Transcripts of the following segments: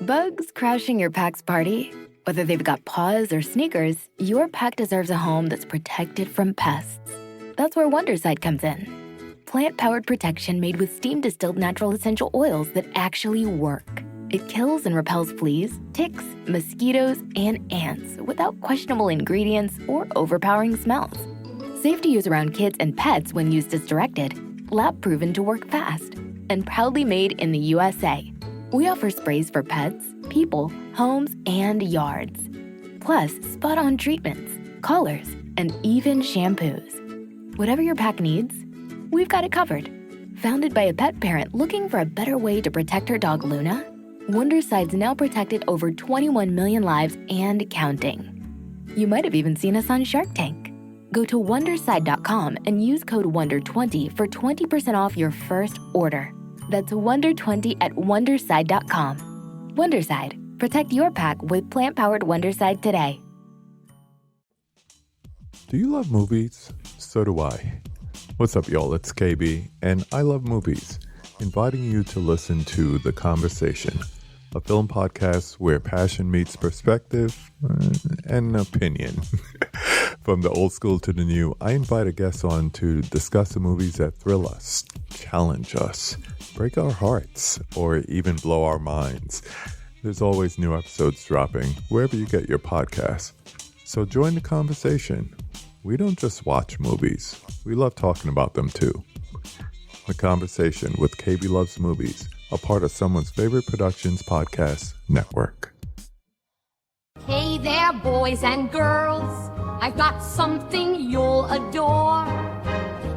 Bugs crashing your pack's party? Whether they've got paws or sneakers, your pack deserves a home that's protected from pests. That's where Wondercide comes in. Plant-powered protection made with steam-distilled natural essential oils that actually work. It kills and repels fleas, ticks, mosquitoes, and ants without questionable ingredients or overpowering smells. Safe to use around kids and pets when used as directed. Lab-proven to work fast. And proudly made in the USA. We offer sprays for pets, people, homes, and yards. Plus, spot-on treatments, collars, and even shampoos. Whatever your pack needs, we've got it covered. Founded by a pet parent looking for a better way to protect her dog Luna, Wondercide's now protected over 21 million lives and counting. You might have even seen us on Shark Tank. Go to Wondercide.com and use code WONDER20 for 20% off your first order. That's WONDER20 at Wondercide.com. Wondercide. Protect your pack with plant-powered Wondercide today. Do you love movies? So do I. What's up, y'all? It's KB, and I love movies. Inviting you to listen to The Conversation, a film podcast where passion meets perspective and opinion. From the old school to the new, I invite a guest on to discuss the movies that thrill us, challenge us, break our hearts, or even blow our minds. There's always new episodes dropping wherever you get your podcasts. So join the conversation. We don't just watch movies. We love talking about them too. The Conversation with KB Loves Movies, a part of Someone's Favorite Productions podcast network. Hey there, boys and girls. I've got something you'll adore.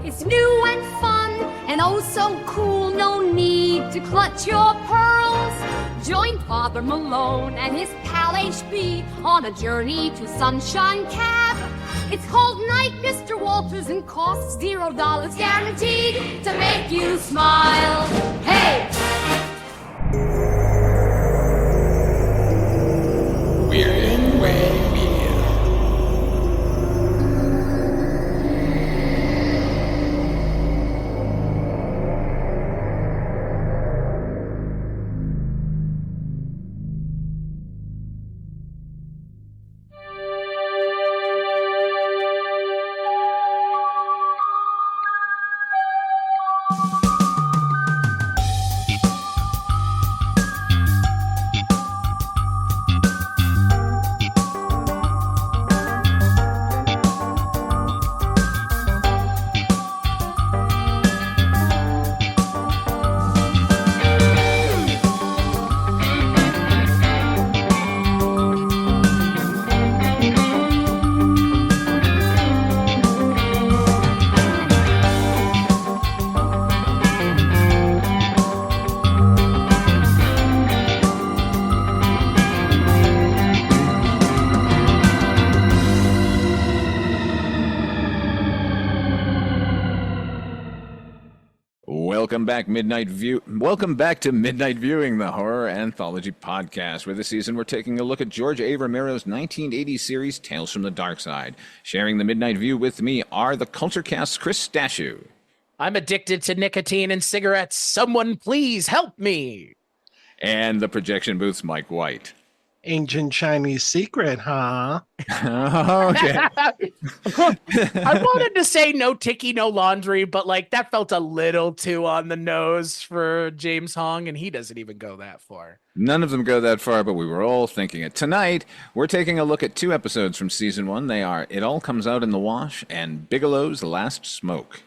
It's new and fun and oh so cool. No need to clutch your pearls. Join Father Malone and his pal HB on a journey to Sunshine Cab. It's called Night, Mr. Walters, and costs $0 guaranteed to make you smile. Hey! We're in Way Media. Welcome back to Midnight Viewing, the horror anthology podcast, where this season we're taking a look at George A. Romero's 1980 series Tales from the Darkside. Sharing the Midnight View with me are the Culture Cast's Chris Stachiw. I'm addicted to nicotine and cigarettes. Someone please help me. And the Projection Booth's Mike White. Ancient Chinese secret, huh? Okay. I wanted to say no ticky, no laundry, but like that felt a little too on the nose for James Hong, and he doesn't even go that far. None of them go that far, but we were all thinking it. Tonight, we're taking a look at two episodes from season one. They are It All Comes Out in the Wash and Bigelow's Last Smoke.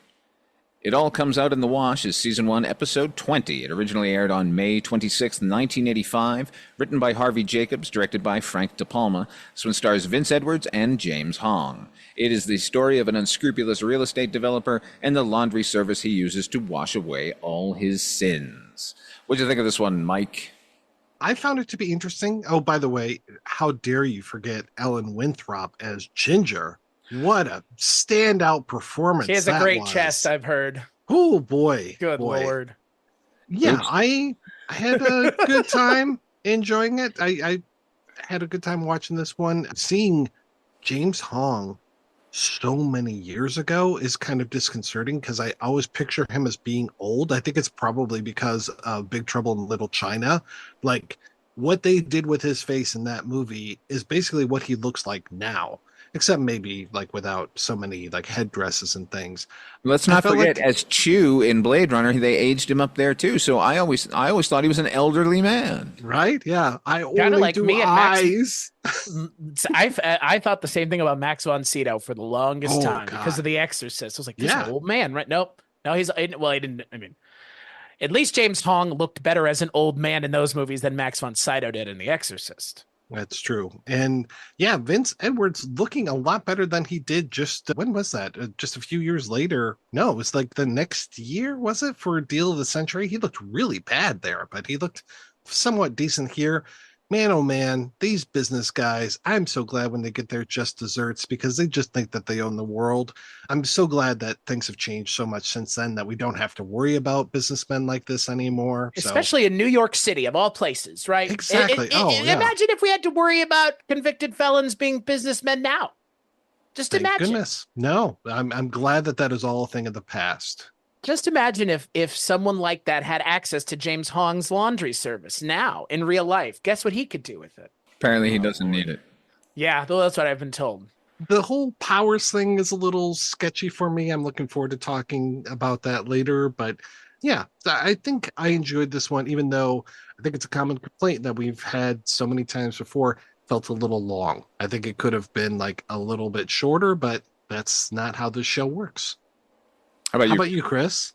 It All Comes Out in the Wash is Season 1, Episode 20. It originally aired on May 26, 1985, written by Harvey Jacobs, directed by Frank De Palma. This one stars Vince Edwards and James Hong. It is the story of an unscrupulous real estate developer and the laundry service he uses to wash away all his sins. What do you think of this one, Mike? I found it to be interesting. Oh, by the way, how dare you forget Ellen Winthrop as Ginger? What a standout performance. She has a great chest, I've heard. Oh, boy. Good Lord. Yeah, Oops. I had a good time enjoying it. I had a good time watching this one. Seeing James Hong so many years ago is kind of disconcerting because I always picture him as being old. I think it's probably because of Big Trouble in Little China. Like, what they did with his face in that movie is basically what he looks like now, except maybe like without so many like headdresses and things. Let's I not felt forget, like- as Chew in Blade Runner, they aged him up there too. So I always thought he was an elderly man. Right? Yeah. I Kinda only like do me and Max. eyes. I thought the same thing about Max von Sydow for the longest Oh, time because God. of The Exorcist. I was like, this is Yeah. an old man, right? Nope. No, he didn't. I mean, at least James Hong looked better as an old man in those movies than Max von Sydow did in The Exorcist. That's true. And yeah, Vince Edwards looking a lot better than he did just when was that? Just a few years later. No, it was like the next year, was it, for Deal of the Century? He looked really bad there, but he looked somewhat decent here. Man, oh man, these business guys, I'm so glad when they get their just desserts because they just think that they own the world. I'm so glad that things have changed so much since then that we don't have to worry about businessmen like this anymore. So Especially in New York City, of all places, right? Exactly. Oh, yeah. Imagine if we had to worry about convicted felons being businessmen now. Just thank imagine. goodness. No, I'm glad that that is all a thing of the past. Just imagine if someone like that had access to James Hong's laundry service now in real life. Guess what he could do with it? Apparently, he doesn't need it. Yeah, that's what I've been told. The whole powers thing is a little sketchy for me. I'm looking forward to talking about that later. But yeah, I think I enjoyed this one, even though I think it's a common complaint that we've had so many times before. Felt a little long. I think it could have been like a little bit shorter, but that's not how this show works. How about How you? about you, Chris?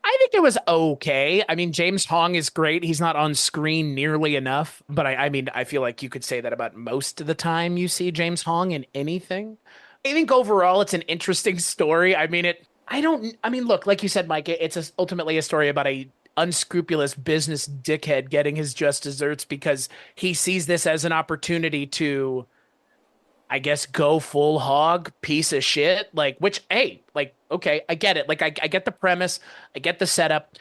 I think it was okay. I mean, James Hong is great. He's not on screen nearly enough, but I mean, I feel like you could say that about most of the time you see James Hong in anything. I think overall it's an interesting story. I mean, look, like you said, Mike, it's ultimately a story about a unscrupulous business dickhead getting his just desserts because he sees this as an opportunity to, I guess, go full hog piece of shit. Like, which, hey, like, okay, I get it. Like, I get the premise. I get the setup.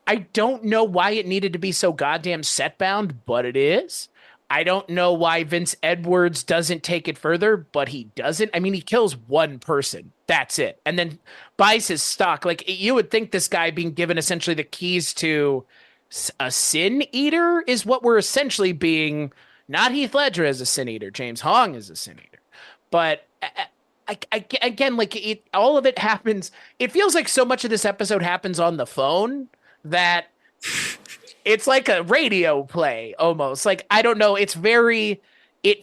I don't know why it needed to be so goddamn set bound, but it is. I don't know why Vince Edwards doesn't take it further, but he doesn't. I mean, he kills one person. That's it. And then buys his stock. Like, you would think this guy being given essentially the keys to a sin eater is what we're essentially being. Not Heath Ledger as a sin eater. James Hong is a sin eater. But again, like all of it happens. It feels like so much of this episode happens on the phone that it's like a radio play almost. Like, I don't know. It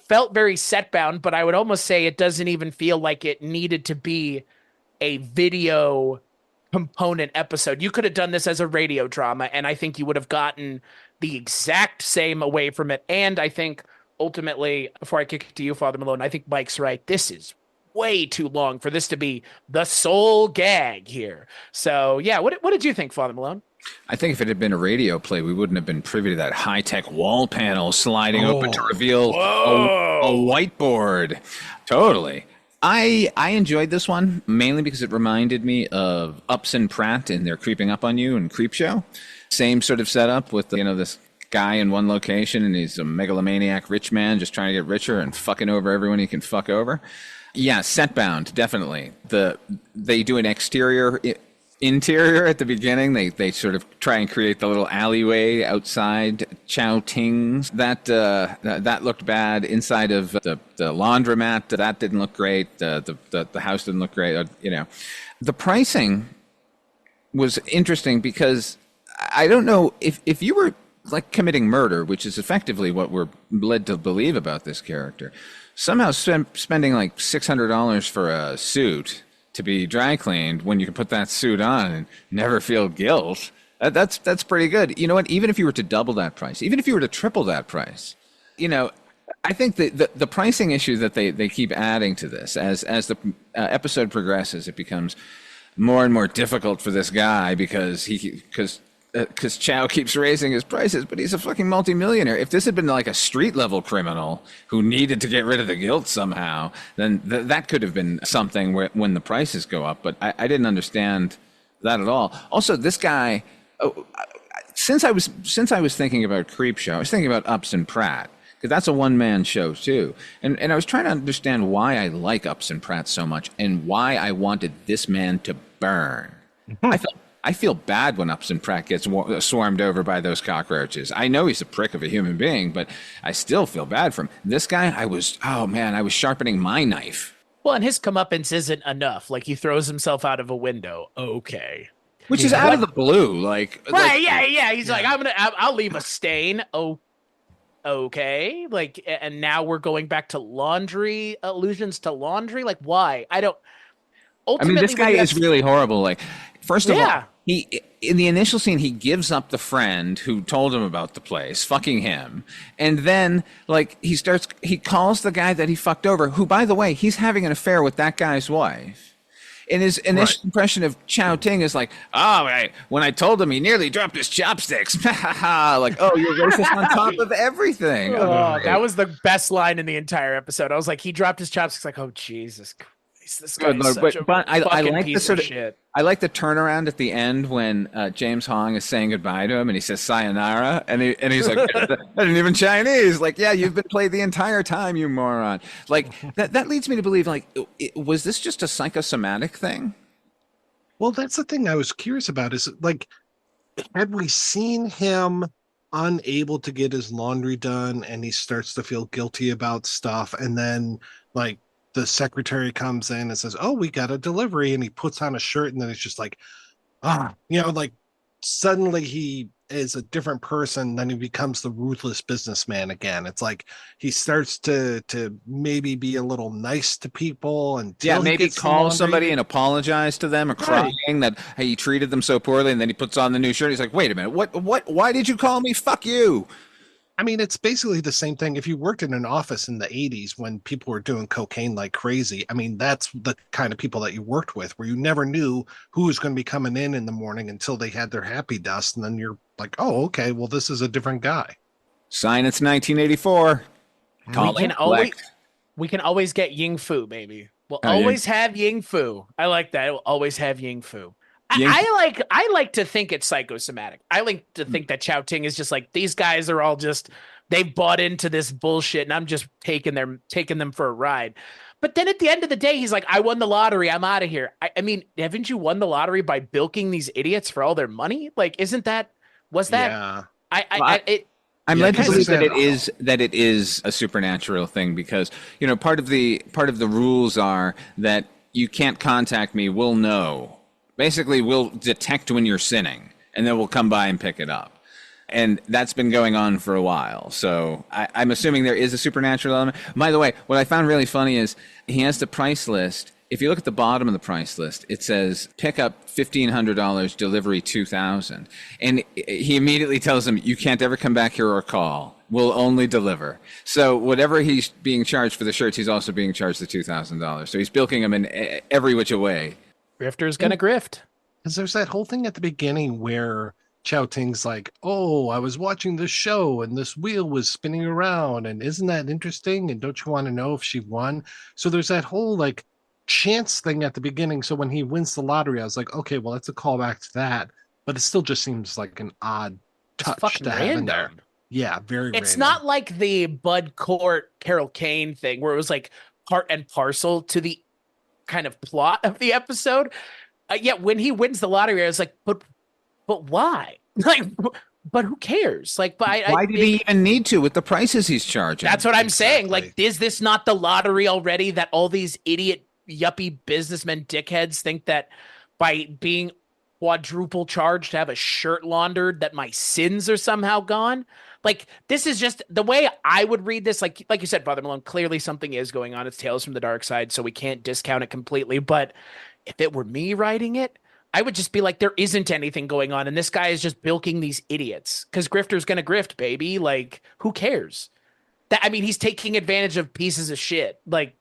felt very set bound, but I would almost say it doesn't even feel like it needed to be a video component episode. You could have done this as a radio drama, and I think you would have gotten the exact same away from it. And I think ultimately, before I kick it to you, Father Malone, I think Mike's right. This is way too long for this to be the sole gag here. So yeah, what did you think, Father Malone? I think if it had been a radio play, we wouldn't have been privy to that high-tech wall panel sliding open to reveal a whiteboard. Totally. I enjoyed this one mainly because it reminded me of Ups and Pratt in their Creeping Up on You and Creepshow. Same sort of setup with this guy in one location, and he's a megalomaniac rich man just trying to get richer and fucking over everyone he can fuck over. Yeah, set bound, definitely. They do an interior at the beginning. They sort of try and create the little alleyway outside Chow Ting's. That looked bad. Inside of the laundromat, that didn't look great. The house didn't look great. The pricing was interesting because I don't know if you were like committing murder, which is effectively what we're led to believe about this character. Somehow spending like $600 for a suit to be dry cleaned when you can put that suit on and never feel guilt. That's pretty good. You know what? Even if you were to double that price, even if you were to triple that price, I think the pricing issue that they keep adding to this as the episode progresses, it becomes more and more difficult for this guy because Chow keeps raising his prices, but he's a fucking multimillionaire. If this had been like a street level criminal who needed to get rid of the guilt somehow, then that could have been something when the prices go up. But I didn't understand that at all. Also, this guy, since I was thinking about Creepshow, I was thinking about Ups and Pratt, because that's a one-man show too. And I was trying to understand why I like Ups and Pratt so much and why I wanted this man to burn. I I feel bad when Upson Pratt gets swarmed over by those cockroaches. I know he's a prick of a human being, but I still feel bad for him. This guy, I was sharpening my knife. Well, and his comeuppance isn't enough. Like, he throws himself out of a window. Okay. Which is out of the blue. Like, yeah. He's like, I'll leave a stain. Oh, okay. Like, and now we're going back to laundry, allusions to laundry. Like, why? I don't. Ultimately, this guy is really horrible. Like, first of all, in the initial scene, he gives up the friend who told him about the place, fucking him. And then, like, he calls the guy that he fucked over, who, by the way, he's having an affair with that guy's wife. And his initial impression of Chow Ting is like, when I told him, he nearly dropped his chopsticks. Like, oh, you're racist on top of everything. Oh, that was the best line in the entire episode. I was like, he dropped his chopsticks. Like, oh, Jesus Christ. This guy is such a fucking piece of shit. I like the turnaround at the end when James Hong is saying goodbye to him and he says sayonara and he's like, I didn't even Chinese. Like, yeah, you've been played the entire time, you moron. Like, that leads me to believe, like, was this just a psychosomatic thing? Well, that's the thing I was curious about is, like, had we seen him unable to get his laundry done and he starts to feel guilty about stuff, and then, like, the secretary comes in and says, oh, we got a delivery, and he puts on a shirt, and then it's just like, like, suddenly he is a different person, then he becomes the ruthless businessman again. It's like he starts to maybe be a little nice to people, and maybe call somebody and apologize to them, or crying that he treated them so poorly, and then he puts on the new shirt. He's like, wait a minute, why did you call me? Fuck you. I mean, it's basically the same thing. If you worked in an office in the 80s when people were doing cocaine like crazy, I mean, that's the kind of people that you worked with, where you never knew who was going to be coming in the morning until they had their happy dust. And then you're like, oh, okay, well, this is a different guy. Sign it's 1984. We can always get Ying Fu, baby. We'll always have Ying Fu. I like that. We'll always have Ying Fu. I like to think it's psychosomatic. I like to think that Chow Ting is just like, these guys are all just, they've bought into this bullshit, and I'm just taking them for a ride. But then at the end of the day, he's like, I won the lottery, I'm out of here. I mean, haven't you won the lottery by bilking these idiots for all their money? Like, I'm led to believe that it is a supernatural thing, because, you know, part of the rules are that you can't contact me. We'll know. Basically, we'll detect when you're sinning, and then we'll come by and pick it up. And that's been going on for a while. So I'm assuming there is a supernatural element. By the way, what I found really funny is he has the price list. If you look at the bottom of the price list, it says pick up $1,500, delivery $2,000. And he immediately tells him, you can't ever come back here or call. We'll only deliver. So whatever he's being charged for the shirts, he's also being charged the $2,000. So he's bilking him in every which way. Grifter's gonna grift. Because there's that whole thing at the beginning where Chow Ting's like, oh, I was watching this show and this wheel was spinning around, and isn't that interesting? And don't you want to know if she won? So there's that whole, like, chance thing at the beginning. So when he wins the lottery, I was like, okay, well, that's a callback to that. But it still just seems like an odd touch to have in there. Yeah, very It's random. not like the Bud Court, Carol Kane thing where it was like part and parcel to the kind of plot of the episode. Yet when he wins the lottery, I was like, but why? Like, but who cares? Like, but why did he even need to with the prices he's charging? That's what I'm saying. Like, is this not the lottery already that all these idiot yuppie businessmen dickheads think that by being quadruple charged to have a shirt laundered that my sins are somehow gone? Like, this is just the way I would read this. Like you said, Father Malone, clearly something is going on. It's Tales from the Dark Side, so we can't discount it completely. But if it were me writing it, I would just be like, there isn't anything going on, and this guy is just bilking these idiots because grifter's gonna grift, baby. Like, who cares? He's taking advantage of pieces of shit. Like,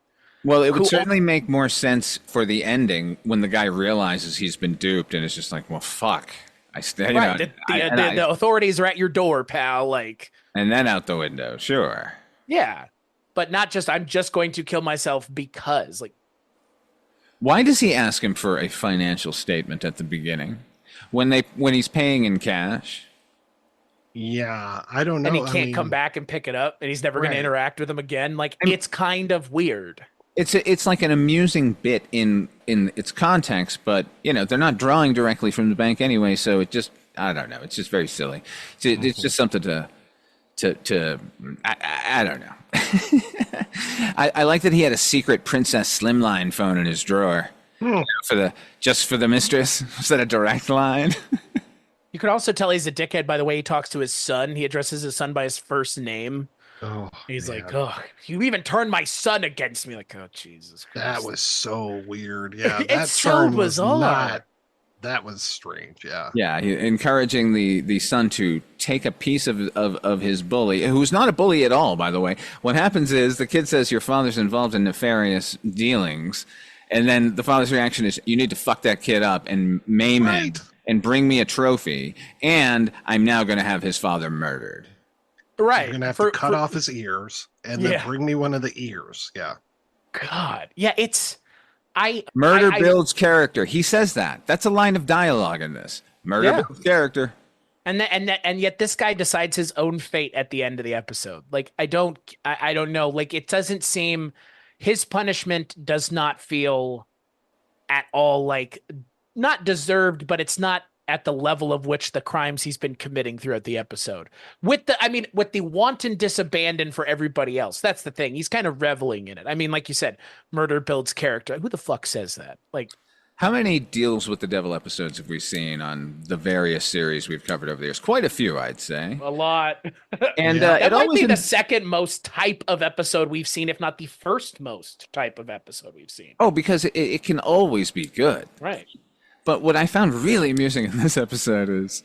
well, it would certainly make more sense for the ending when the guy realizes he's been duped, and it's just like, well, fuck. The authorities are at your door, pal. Like, and then out the window, sure. Yeah, but not just I'm just going to kill myself because, like. Why does he ask him for a financial statement at the beginning when he's paying in cash? Yeah, I don't know. And he can't come back and pick it up, and he's never going to interact with him again. Like, it's kind of weird. It's like an amusing bit in its context, but they're not drawing directly from the bank anyway, so it just, I don't know, it's just very silly. It's just something to I don't know. I like that he had a secret Princess Slimline phone in his drawer for the mistress. Was that a direct line? You could also tell he's a dickhead by the way he talks to his son. He addresses his son by his first name. Oh, he's man. like, "Oh, you even turned my son against me." Like, oh, Jesus Christ. That was so weird. Yeah, It's that so turn was bizarre. not. That was strange. Yeah. Yeah, encouraging the son to take a piece of his bully, who's not a bully at all, by the way. What happens is the kid says, your father's involved in nefarious dealings, and then the father's reaction is, you need to fuck that kid up and maim him and bring me a trophy, and I'm now going to have his father murdered. Right. You're going to have to cut off his ears and then bring me one of the ears. Yeah. God. Yeah, it's... Murder builds character. He says that. That's a line of dialogue in this. Murder builds character. And yet this guy decides his own fate at the end of the episode. Like, I don't know. Like, it doesn't seem... His punishment does not feel at all like... Not deserved, but it's not at the level of which the crimes he's been committing throughout the episode. With the wanton disabandon for everybody else. That's the thing. He's kind of reveling in it. I mean, like you said, murder builds character. Who the fuck says that? Like, how many deals with the devil episodes have we seen on the various series we've covered over the years? Quite a few, I'd say. A lot. And it might be the second most type of episode we've seen, if not the first most type of episode we've seen. Oh, because it can always be good. Right. But what I found really amusing in this episode is,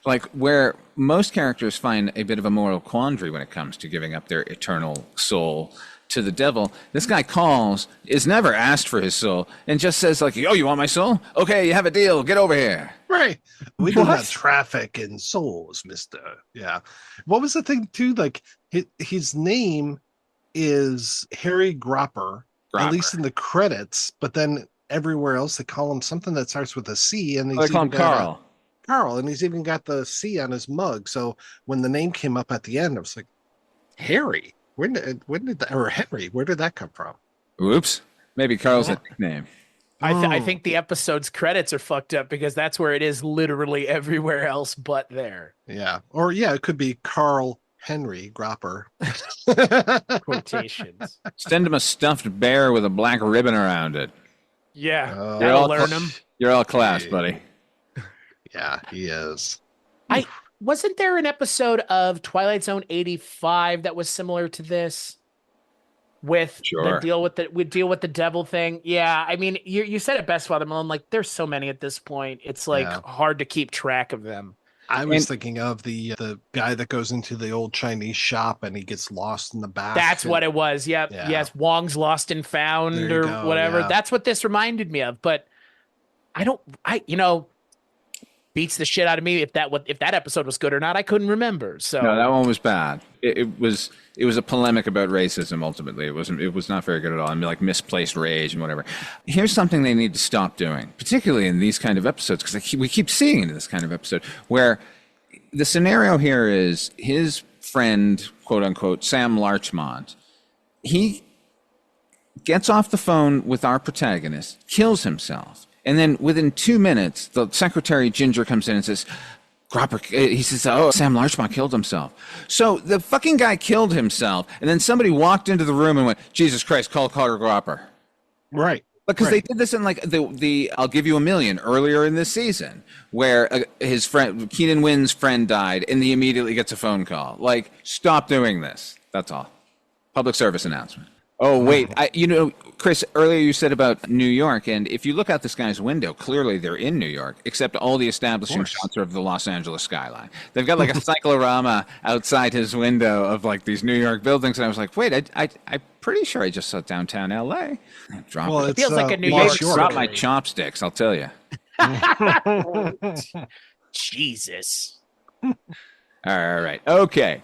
like, where most characters find a bit of a moral quandary when it comes to giving up their eternal soul to the devil, this guy calls, is never asked for his soul, and just says, like, oh, you want my soul? Okay, you have a deal. Get over here. Right. We do not traffic in souls, mister. Yeah. What was the thing, too? Like, his name is Harry Gropper, at least in the credits, but then... Everywhere else, they call him something that starts with a C, and they call him Carl. Carl, and he's even got the C on his mug. So when the name came up at the end, I was like, Harry. When did that, or Henry? Where did that come from? Oops, maybe Carl's a nickname. I think the episode's credits are fucked up because that's where it is literally everywhere else but there. Yeah, or it could be Carl Henry Gropper. Quotations. Send him a stuffed bear with a black ribbon around it. Yeah, that'll learn him. You're all class, buddy. Yeah, he is. Wasn't there an episode of Twilight Zone 85 that was similar to this? With the deal with the devil thing. Yeah, I mean, you said it best, Father Malone. Like, there's so many at this point. It's like hard to keep track of them. I was thinking of the guy that goes into the old Chinese shop and he gets lost in the back. That's what it was. Yep. Yeah. Yes. Wong's Lost and Found or whatever. Yeah. That's what this reminded me of. But beats the shit out of me if that episode was good or not. I couldn't remember. So no, that one was bad. It was a polemic about racism. Ultimately, it was not very good at all. I mean, like misplaced rage and whatever. Here's something they need to stop doing, particularly in these kind of episodes, because we keep seeing in this kind of episode where the scenario here is his friend, quote unquote, Sam Larchmont. He gets off the phone with our protagonist, kills himself. And then within 2 minutes, the secretary, Ginger, comes in and says, Gropper, he says, oh, Sam Larchmont killed himself. So the fucking guy killed himself, and then somebody walked into the room and went, Jesus Christ, call Carter Gropper. Right. Because they did this in like the I'll Give You a Million earlier in this season, where his friend, Keenan Wynn's friend died, and he immediately gets a phone call. Like, stop doing this. That's all. Public service announcement. Oh, wait. Chris, earlier you said about New York, and if you look out this guy's window, clearly they're in New York, except all the establishing shots are of the Los Angeles skyline. They've got like a cyclorama outside his window of like these New York buildings, and I was like, wait, I'm pretty sure I just saw downtown L.A. It feels like a New York. Drop my chopsticks, I'll tell you. Jesus. All right. Okay.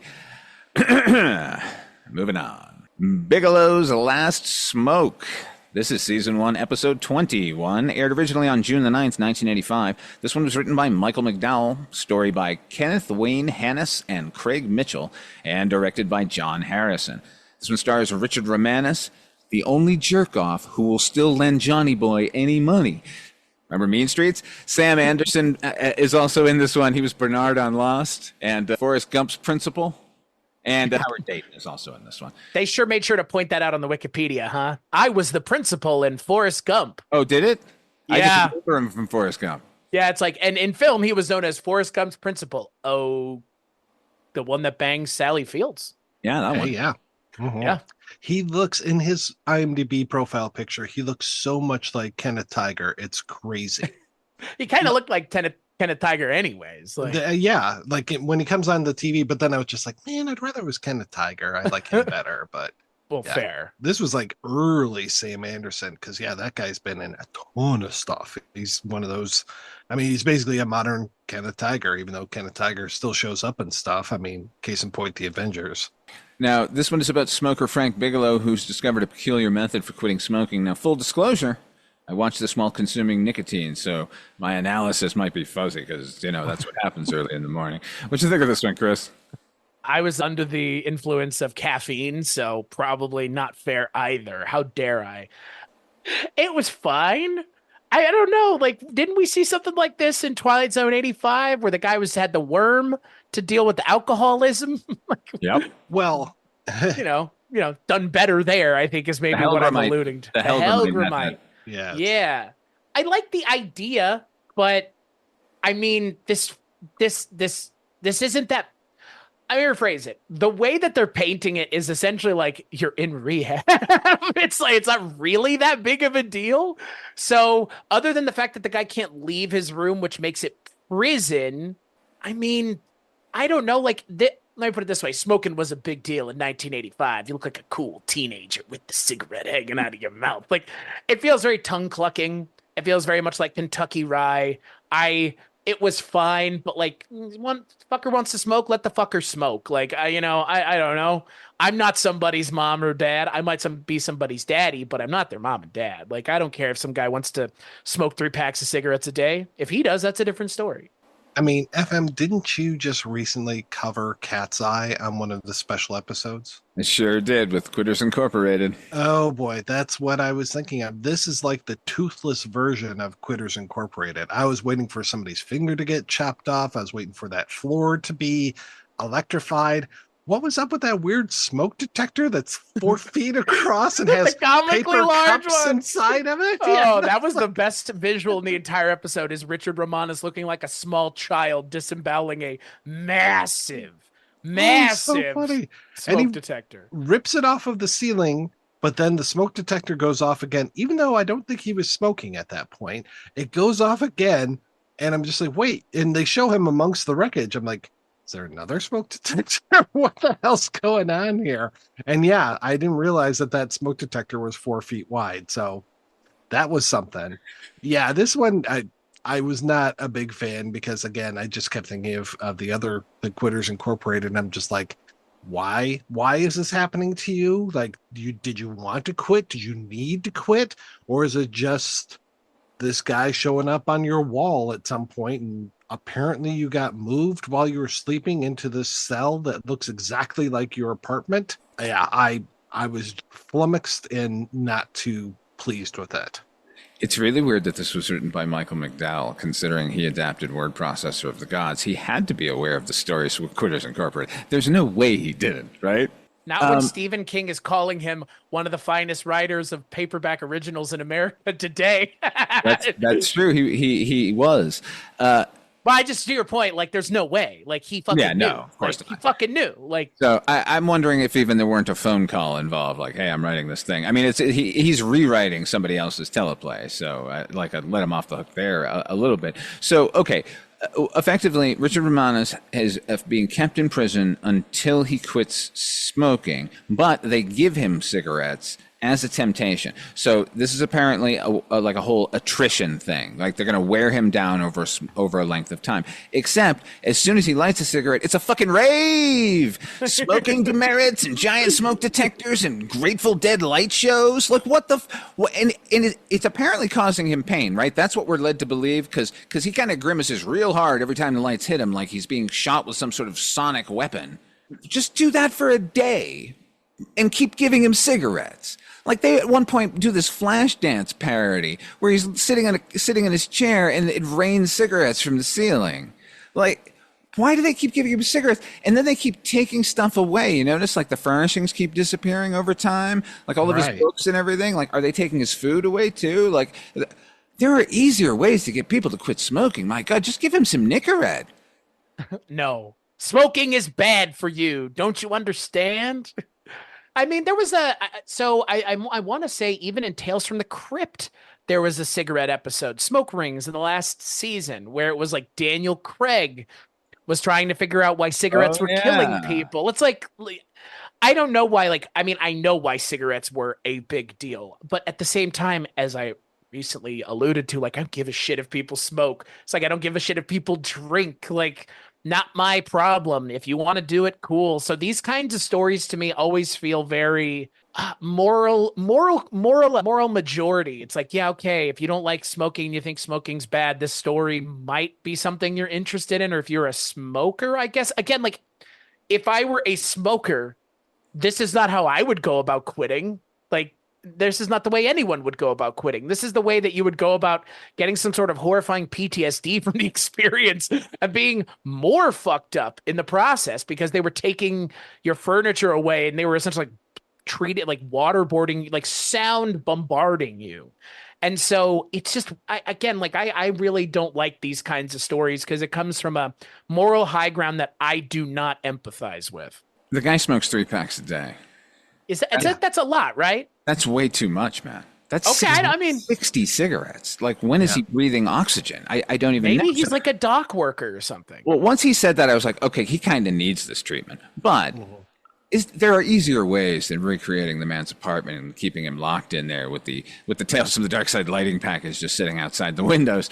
Moving on. Bigelow's Last Smoke. This is Season 1, Episode 21, aired originally on June the 9th, 1985. This one was written by Michael McDowell, story by Kenneth Wayne Hannis and Craig Mitchell, and directed by John Harrison. This one stars Richard Romanus, the only jerk-off who will still lend Johnny Boy any money. Remember Mean Streets? Sam Anderson is also in this one. He was Bernard on Lost, and Forrest Gump's principal. And Howard Dayton is also in this one. They sure made sure to point that out on the Wikipedia, huh? I was the principal in Forrest Gump. Oh, did it? Yeah. I just remember him from Forrest Gump. Yeah, it's like, and in film, he was known as Forrest Gump's principal. Oh, the one that bangs Sally Fields. Yeah, that one. Yeah. Mm-hmm. Yeah. He looks, in his IMDb profile picture, he looks so much like Kenneth Tiger. It's crazy. He kind of looked like Kenneth Tiger anyways. Like, yeah, like when he comes on the TV, but then I was just like, man, I'd rather it was Kenneth Tiger. I like him better, but well, yeah. fair. This was like early Sam Anderson, because yeah, that guy's been in a ton of stuff. He's one of those, I mean, he's basically a modern Kenneth Tiger, even though Kenneth Tiger still shows up and stuff. I mean, case in point, the Avengers. Now, this one is about smoker Frank Bigelow, who's discovered a peculiar method for quitting smoking. Now, full disclosure, I watched this while consuming nicotine, so my analysis might be fuzzy because, that's what happens early in the morning. What do you think of this one, Chris? I was under the influence of caffeine, so probably not fair either. How dare I? It was fine. I don't know. Like, didn't we see something like this in Twilight Zone 85 where the guy had the worm to deal with the alcoholism? Yep. Well, done better there, I think, is maybe what I'm alluding to. The Helgramite. Yeah. Yeah. I like the idea, but I mean, this isn't that. I mean, rephrase it. The way that they're painting it is essentially like you're in rehab. It's like, it's not really that big of a deal. So other than the fact that the guy can't leave his room, which makes it prison, I mean, I don't know. Like, let me put it this way. Smoking was a big deal in 1985. You look like a cool teenager with the cigarette hanging out of your mouth. Like, it feels very tongue clucking. It feels very much like Kentucky Rye. It was fine, but like, one fucker wants to smoke, let the fucker smoke. Like, I don't know. I'm not somebody's mom or dad. I might be somebody's daddy, but I'm not their mom and dad. Like, I don't care if some guy wants to smoke 3 packs of cigarettes a day. If he does, that's a different story. I mean, FM, didn't you just recently cover Cat's Eye on one of the special episodes? I sure did, with Quitters Incorporated. Oh boy, that's what I was thinking of. This is like the toothless version of Quitters Incorporated. I was waiting for somebody's finger to get chopped off. I was waiting for that floor to be electrified. What was up with that weird smoke detector that's 4 feet across and has paper cups inside of it? Oh, that was the best visual in the entire episode, is Richard Romanus looking like a small child disemboweling a massive smoke detector. Rips it off of the ceiling, but then the smoke detector goes off again, even though I don't think he was smoking at that point. It goes off again, and I'm just like, wait. And they show him amongst the wreckage. I'm like, is there another smoke detector? What the hell's going on here? And yeah, I didn't realize that smoke detector was 4 feet wide. So that was something. Yeah, this one, I was not a big fan because, again, I just kept thinking of the Quitters Incorporated. And I'm just like, why is this happening to you? Like, did you want to quit? Did you need to quit? Or is it just this guy showing up on your wall at some point, and apparently you got moved while you were sleeping into this cell that looks exactly like your apartment? Yeah, I was flummoxed and not too pleased with it. It's really weird that this was written by Michael McDowell, considering he adapted Word Processor of the Gods. He had to be aware of the stories with Quitters Incorporated. There's no way he didn't, right? Not when Stephen King is calling him one of the finest writers of paperback originals in America today. That's true. He was. But I just, to your point, like, there's no way. Like, he fucking knew. No, of course like, not. He fucking knew. Like, so I'm wondering if even there weren't a phone call involved. Like, hey, I'm writing this thing. I mean, he's rewriting somebody else's teleplay. So I let him off the hook there a little bit. So, okay. Effectively, Richard Romanus is being kept in prison until he quits smoking, but they give him cigarettes as a temptation. So this is apparently like a whole attrition thing. Like, they're going to wear him down over a length of time. Except as soon as he lights a cigarette, it's a fucking rave. Smoking demerits and giant smoke detectors and Grateful Dead light shows. Like, what the? And it's apparently causing him pain, right? That's what we're led to believe, because he kind of grimaces real hard every time the lights hit him, like he's being shot with some sort of sonic weapon. Just do that for a day and keep giving him cigarettes. Like they at one point do this flash dance parody where he's sitting in his chair and it rains cigarettes from the ceiling. Like, why do they keep giving him cigarettes? And then they keep taking stuff away. You notice like the furnishings keep disappearing over time, like all of his books and everything. Like, are they taking his food away too? Like, there are easier ways to get people to quit smoking. My God, just give him some Nicorette. No, smoking is bad for you. Don't you understand? I mean, there was I want to say even in Tales from the Crypt, there was a cigarette episode, Smoke Rings, in the last season where it was like Daniel Craig was trying to figure out why cigarettes were killing people. It's like, I don't know why, like, I mean, I know why cigarettes were a big deal, but at the same time, as I recently alluded to, like, I don't give a shit if people smoke. It's like, I don't give a shit if people drink. Like, not my problem. If you want to do it, cool. So these kinds of stories to me always feel very moral majority. It's like, yeah, okay, if you don't like smoking, you think smoking's bad, this story might be something you're interested in. Or if you're a smoker, I guess, again, like, if I were a smoker, this is not how I would go about quitting. Like, this is not the way anyone would go about quitting. This is the way that you would go about getting some sort of horrifying PTSD from the experience and being more fucked up in the process because they were taking your furniture away and they were essentially like treated like waterboarding, like sound bombarding you. And so it's just, I really don't like these kinds of stories because it comes from a moral high ground that I do not empathize with. The guy smokes 3 packs a day. That's a lot, right? That's way too much, man. That's okay. I mean, 60 cigarettes. Like, when is he breathing oxygen? I don't even know. Maybe he's like a dock worker or something. Well, once he said that, I was like, okay, he kind of needs this treatment. But there are easier ways than recreating the man's apartment and keeping him locked in there with the Tales from the Darkside lighting package just sitting outside the windows.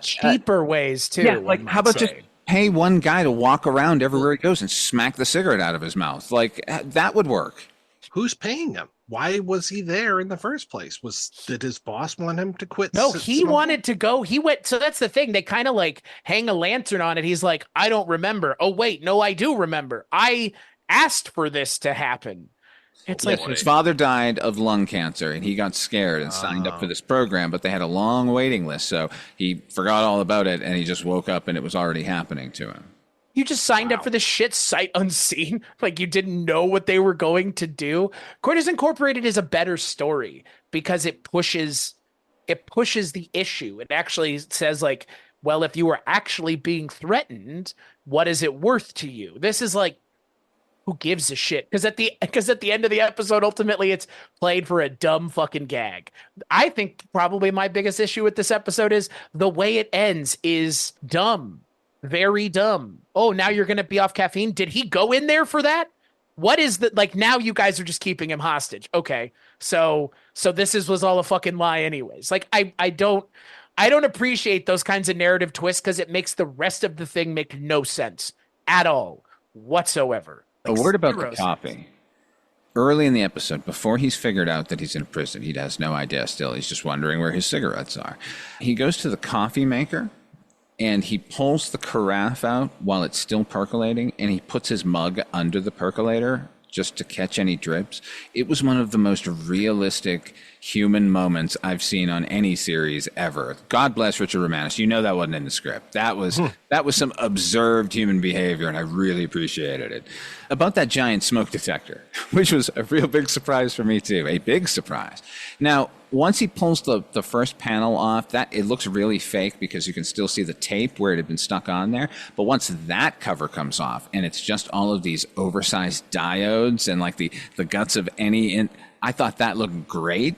Cheaper ways too. Yeah, like how about just pay one guy to walk around everywhere he goes and smack the cigarette out of his mouth? Like, that would work. Who's paying him? Why was he there in the first place? Did his boss want him to quit? No, he wanted to go. He went. So that's the thing. They kind of like hang a lantern on it. He's like, I don't remember. Oh, wait. No, I do remember. I asked for this to happen. It's like his father died of lung cancer and he got scared and signed up for this program, but they had a long waiting list. So he forgot all about it and he just woke up and it was already happening to him. You just signed up for this shit sight unseen. Like you didn't know what they were going to do. Quarters Incorporated is a better story because it pushes the issue. It actually says like, well, if you were actually being threatened, what is it worth to you? This is like, who gives a shit? Because at the end of the episode, ultimately, it's played for a dumb fucking gag. I think probably my biggest issue with this episode is the way it ends is dumb. Very dumb. Oh, now you're going to be off caffeine? Did he go in there for that? What is the, like, now you guys are just keeping him hostage. Okay. So this was all a fucking lie anyways. Like, I don't appreciate those kinds of narrative twists because it makes the rest of the thing make no sense at all whatsoever. Like, a word about the coffee. Early in the episode, before he's figured out that he's in prison, he has no idea still. He's just wondering where his cigarettes are. He goes to the coffee maker and he pulls the carafe out while it's still percolating, and he puts his mug under the percolator just to catch any drips. It was one of the most realistic human moments I've seen on any series ever. God bless Richard Romanus. You know that wasn't in the script. That was some observed human behavior, and I really appreciated it. About that giant smoke detector, which was a real big surprise for me too, a big surprise. Now, once he pulls the first panel off, that it looks really fake because you can still see the tape where it had been stuck on there. But once that cover comes off and it's just all of these oversized diodes and like the guts of any, I thought that looked great.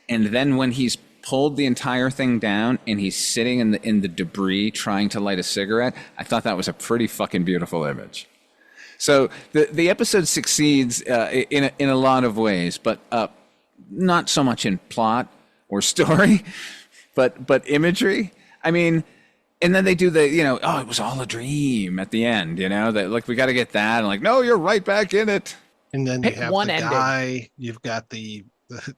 And then when he's pulled the entire thing down and he's sitting in the debris trying to light a cigarette, I thought that was a pretty fucking beautiful image. So the episode succeeds in a lot of ways, but not so much in plot or story, but imagery. I mean, and then they do the, it was all a dream at the end, that like, we got to get that. And like, no, you're right back in it. And then Pick you have one the ending. guy, you've got the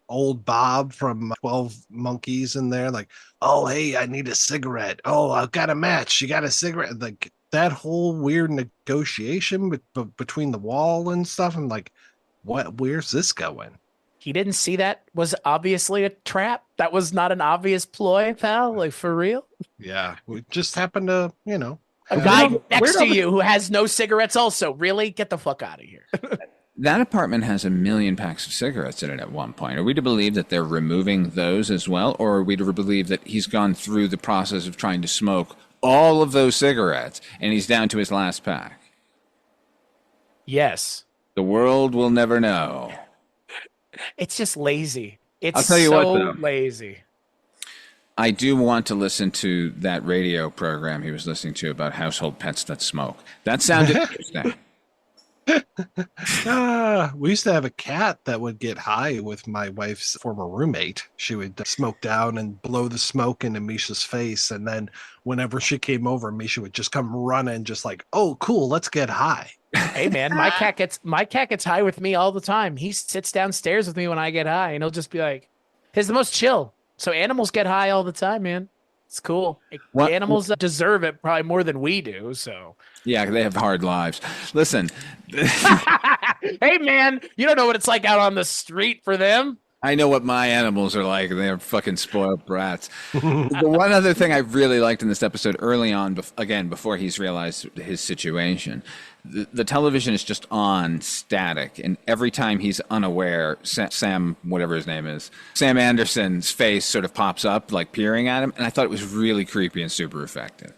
old Bob from 12 Monkeys in there. Like, oh, hey, I need a cigarette. Oh, I've got a match. You got a cigarette? Like that whole weird negotiation between the wall and stuff. I'm like, where's this going? he didn't see that was obviously a trap. That was not an obvious ploy, pal. Like, for real. Yeah, we just happened to, A guy next to you who has no cigarettes also. Really? Get the fuck out of here. That apartment has 1 million packs of cigarettes in it at one point. Are we to believe that they're removing those as well? Or are we to believe that he's gone through the process of trying to smoke all of those cigarettes and he's down to his last pack? Yes. The world will never know. It's just lazy. It's I'll tell you so what, though. lazy. I do want to listen to that radio program he was listening to about household pets that smoke. That sounded interesting. We used to have a cat that would get high with my wife's former roommate. She would smoke down and blow the smoke into Misha's face. And then whenever she came over, Misha would just come running, just like, oh, cool, let's get high. Hey man, my cat gets high with me all the time. He sits downstairs with me when I get high, and he'll just be like, he's the most chill. So animals get high all the time, man. It's cool. Animals deserve it probably more than we do. So yeah, they have hard lives. Listen, hey man, you don't know what it's like out on the street for them. I know what my animals are like. They're fucking spoiled brats. The one other thing I really liked in this episode early on, again, before he's realized his situation, the television is just on static. And every time he's unaware, Sam, whatever his name is, Sam Anderson's face sort of pops up, like peering at him. And I thought it was really creepy and super effective.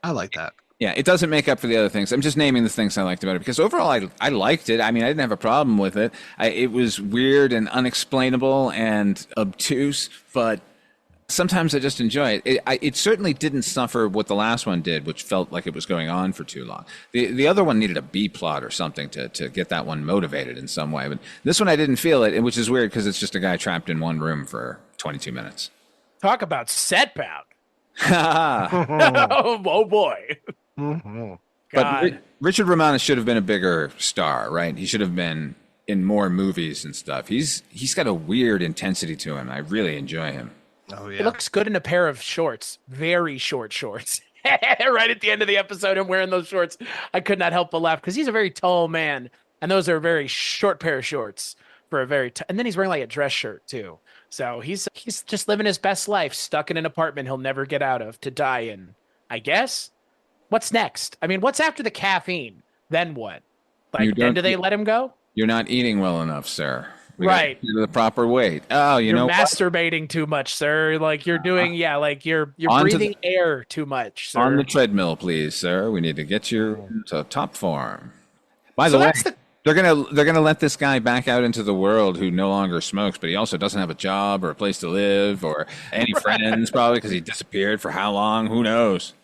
I like that. Yeah, it doesn't make up for the other things. I'm just naming the things I liked about it because overall I liked it. I mean, I didn't have a problem with it. It was weird and unexplainable and obtuse, but sometimes I just enjoy it. It certainly didn't suffer what the last one did, which felt like it was going on for too long. The other one needed a B plot or something to get that one motivated in some way. But this one I didn't feel it, which is weird because it's just a guy trapped in one room for 22 minutes. Talk about setback. Oh boy. Mm-hmm. But Richard Romanus should have been a bigger star, right? He should have been in more movies and stuff. He's got a weird intensity to him. I really enjoy him. Oh yeah. He looks good in a pair of shorts, very short shorts. Right at the end of the episode, I'm wearing those shorts. I could not help but laugh because he's a very tall man, and those are a very short pair of shorts for a very. And then he's wearing like a dress shirt too. So he's just living his best life, stuck in an apartment he'll never get out of to die in. I guess. What's next? I mean, what's after the caffeine? Then what? Like, then do they let him go? You're not eating well enough, sir. Right. The proper weight. Oh, you're masturbating too much, sir. Like you're doing, like you're breathing air too much, sir. On the treadmill, please, sir. We need to get you to top form. By the way, they're gonna let this guy back out into the world who no longer smokes, but he also doesn't have a job or a place to live or any friends, probably because he disappeared for how long? Who knows?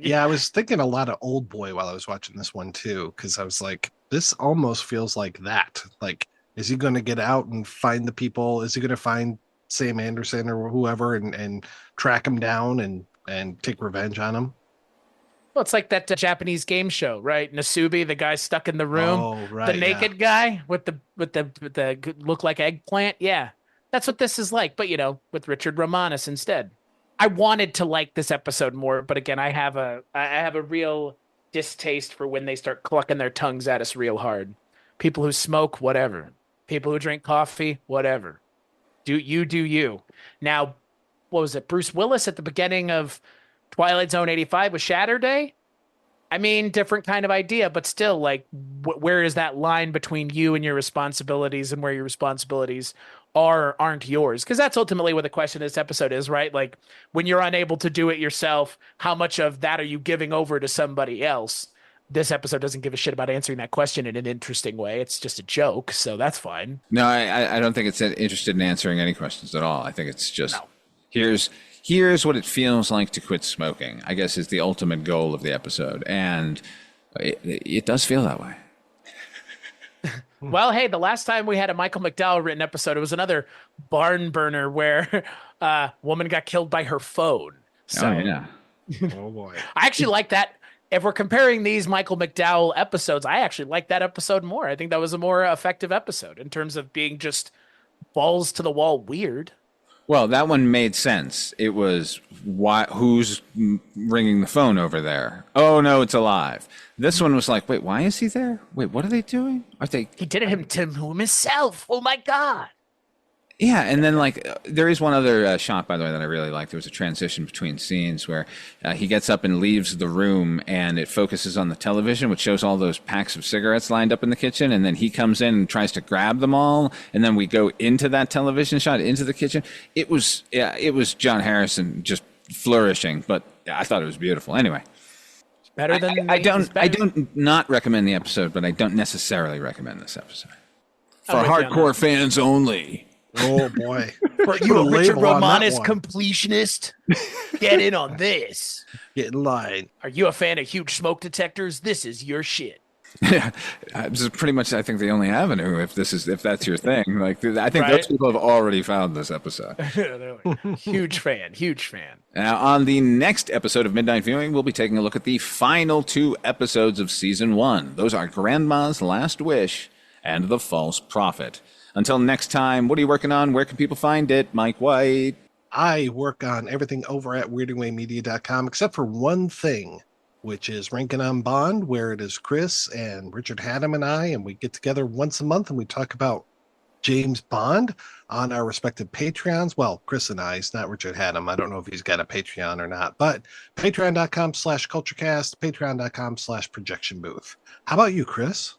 Yeah, I was thinking a lot of Old Boy while I was watching this one too, because I was like, this almost feels like that. Like, is he going to get out and find the people? Is he going to find Sam Anderson or whoever and track him down and take revenge on him? Well, it's like that Japanese game show, right? Nasubi, the guy stuck in the room, right, the naked guy with the look like eggplant. Yeah, that's what this is like, but with Richard Romanus instead. I wanted to like this episode more, but again, I have a real distaste for when they start clucking their tongues at us real hard. People who smoke, whatever. People who drink coffee, whatever. Do you. Now, what was it? Bruce Willis at the beginning of Twilight Zone 85 was Shatter Day? I mean, different kind of idea, but still, like, where is that line between you and your responsibilities and where your responsibilities aren't yours? Because that's ultimately what the question of this episode is, right? Like, when you're unable to do it yourself, how much of that are you giving over to somebody else? This episode doesn't give a shit about answering that question in an interesting way. It's just a joke, so that's fine. No, I don't think it's interested in answering any questions at all. I think it's just here's what it feels like to quit smoking, I guess, is the ultimate goal of the episode. And it does feel that way. Well, hey, the last time we had a Michael McDowell written episode, it was another barn burner where a woman got killed by her phone. So, oh, yeah. Oh, boy. I actually like that. If we're comparing these Michael McDowell episodes, I actually like that episode more. I think that was a more effective episode in terms of being just balls to the wall weird. Well, that one made sense. It was who's ringing the phone over there? Oh, no, it's alive. This one was like, wait, why is he there? Wait, what are they doing? He did it to himself. Oh, my God. Yeah, and then there is one other shot, by the way, that I really like. There was a transition between scenes where he gets up and leaves the room, and it focuses on the television, which shows all those packs of cigarettes lined up in the kitchen, and then he comes in and tries to grab them all, and then we go into that television shot, into the kitchen. It was John Harrison just flourishing, but I thought it was beautiful. Anyway. Better than I don't not recommend the episode, but I don't necessarily recommend this episode. For hardcore fans only. Oh boy. For you, a Richard Romanus completionist, get in on this. Get in line. Are you a fan of huge smoke detectors? This is your shit. Yeah, this is pretty much, I think, the only avenue if that's your thing. I think those people have already found this episode. Huge fan. Now, on the next episode of Midnight Viewing, we'll be taking a look at the final 2 episodes of season 1. Those are Grandma's Last Wish and The False Prophet. Until next time, what are you working on? Where can people find it? Mike White. I work on everything over at weirdingwaymedia.com except for one thing, which is Rankin on Bond, where it is Chris and Richard Haddam and I, and we get together once a month and we talk about James Bond on our respective Patreons. Well, Chris and I, it's not Richard Haddam. I don't know if he's got a Patreon or not, but patreon.com/culturecast, patreon.com/projection booth. How about you, Chris?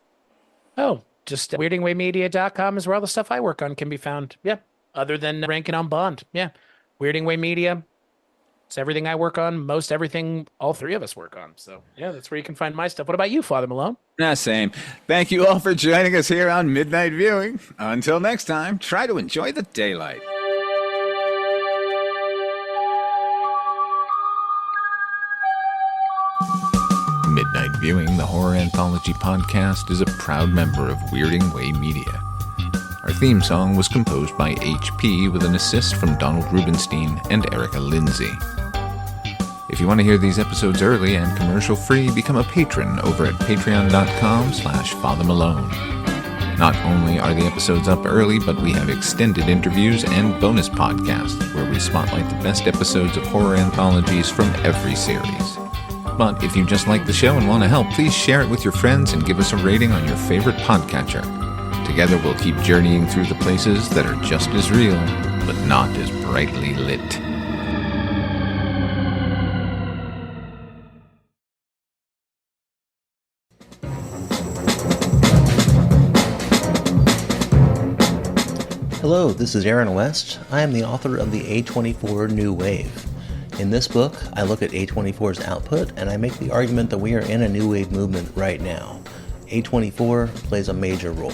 Oh, just weirdingwaymedia.com is where all the stuff I work on can be found. Yeah. Other than Rankin on Bond. Yeah. Weirding Way Media. It's everything I work on, most everything all 3 of us work on. So, yeah, that's where you can find my stuff. What about you, Father Malone? Same. Thank you all for joining us here on Midnight Viewing. Until next time, try to enjoy the daylight. Midnight Viewing, the horror anthology podcast, is a proud member of Weirding Way Media. Our theme song was composed by HP with an assist from Donald Rubenstein and Erica Lindsay. If you want to hear these episodes early and commercial-free, become a patron over at patreon.com/Father Malone. Not only are the episodes up early, but we have extended interviews and bonus podcasts where we spotlight the best episodes of horror anthologies from every series. But if you just like the show and want to help, please share it with your friends and give us a rating on your favorite podcatcher. Together we'll keep journeying through the places that are just as real, but not as brightly lit. Hello, this is Aaron West. I am the author of the A24 New Wave. In this book, I look at A24's output and I make the argument that we are in a new wave movement right now. A24 plays a major role.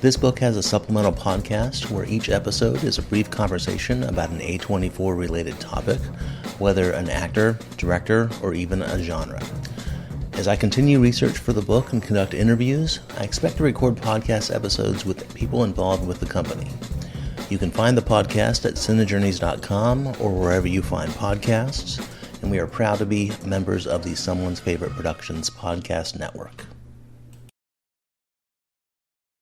This book has a supplemental podcast where each episode is a brief conversation about an A24 related topic, whether an actor, director, or even a genre. As I continue research for the book and conduct interviews, I expect to record podcast episodes with people involved with the company. You can find the podcast at cinejourneys.com or wherever you find podcasts, and we are proud to be members of the Someone's Favorite Productions podcast network.